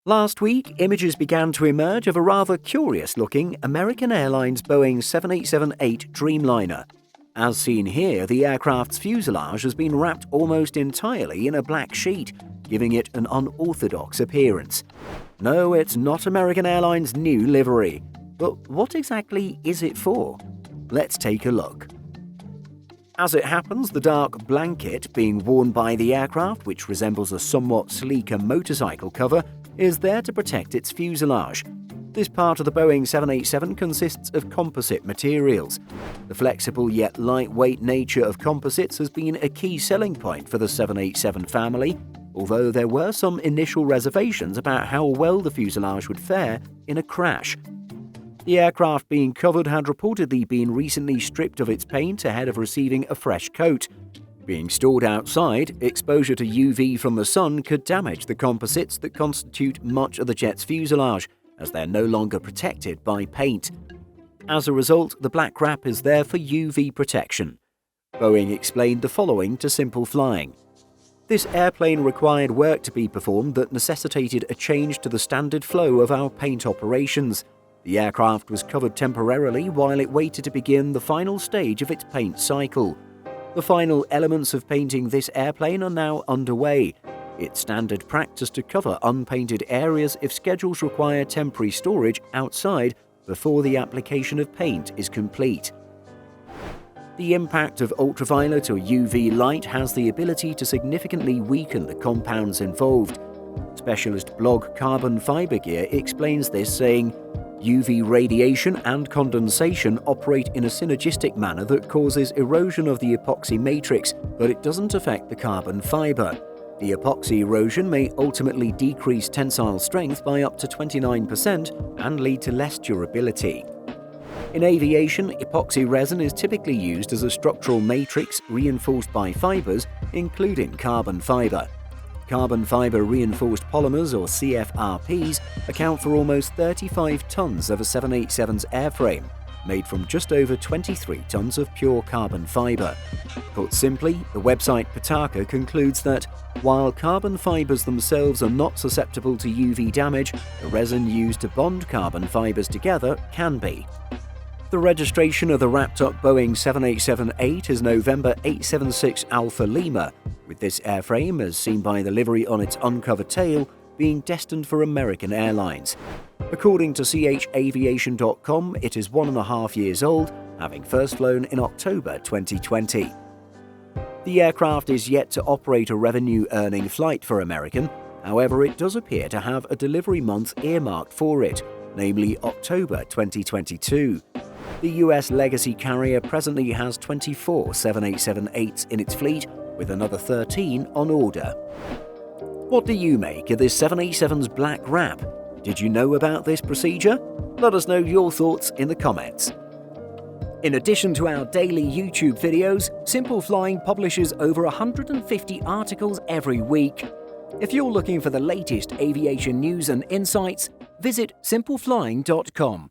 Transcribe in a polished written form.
Last week, images began to emerge of a rather curious-looking American Airlines Boeing 787-8 Dreamliner. As seen here, the aircraft's fuselage has been wrapped almost entirely in a black sheet, giving it an unorthodox appearance. No, it's not American Airlines' new livery. But what exactly is it for? Let's take a look. As it happens, the dark blanket being worn by the aircraft, which resembles a somewhat sleeker motorcycle cover, is there to protect its fuselage. This part of the Boeing 787 consists of composite materials. The flexible yet lightweight nature of composites has been a key selling point for the 787 family, although there were some initial reservations about how well the fuselage would fare in a crash. The aircraft being covered had reportedly been recently stripped of its paint ahead of receiving a fresh coat. Being stored outside, exposure to UV from the sun could damage the composites that constitute much of the jet's fuselage, as they're no longer protected by paint. As a result, the black wrap is there for UV protection. Boeing explained the following to Simple Flying. This airplane required work to be performed that necessitated a change to the standard flow of our paint operations. The aircraft was covered temporarily while it waited to begin the final stage of its paint cycle. The final elements of painting this airplane are now underway. It's standard practice to cover unpainted areas if schedules require temporary storage outside before the application of paint is complete. The impact of ultraviolet or UV light has the ability to significantly weaken the compounds involved. Specialist blog Carbon Fiber Gear explains this, saying, UV radiation and condensation operate in a synergistic manner that causes erosion of the epoxy matrix, but it doesn't affect the carbon fiber. The epoxy erosion may ultimately decrease tensile strength by up to 29% and lead to less durability. In aviation, epoxy resin is typically used as a structural matrix reinforced by fibers, including carbon fiber. Carbon fiber reinforced polymers, or CFRPs, account for almost 35 tons of a 787's airframe, made from just over 23 tons of pure carbon fiber. Put simply, the website Pitaka concludes that, while carbon fibers themselves are not susceptible to UV damage, the resin used to bond carbon fibers together can be. The registration of the wrapped-up Boeing 787-8 is November 876 Alpha Lima, with this airframe, as seen by the livery on its uncovered tail, being destined for American Airlines. According to chaviation.com, it is 1.5 years old, having first flown in October 2020. The aircraft is yet to operate a revenue-earning flight for American, however it does appear to have a delivery month earmarked for it, namely October 2022. The US legacy carrier presently has 24 787-8s in its fleet, with another 13 on order. What do you make of this 787's black wrap? Did you know about this procedure? Let us know your thoughts in the comments. In addition to our daily YouTube videos, Simple Flying publishes over 150 articles every week. If you're looking for the latest aviation news and insights, visit simpleflying.com.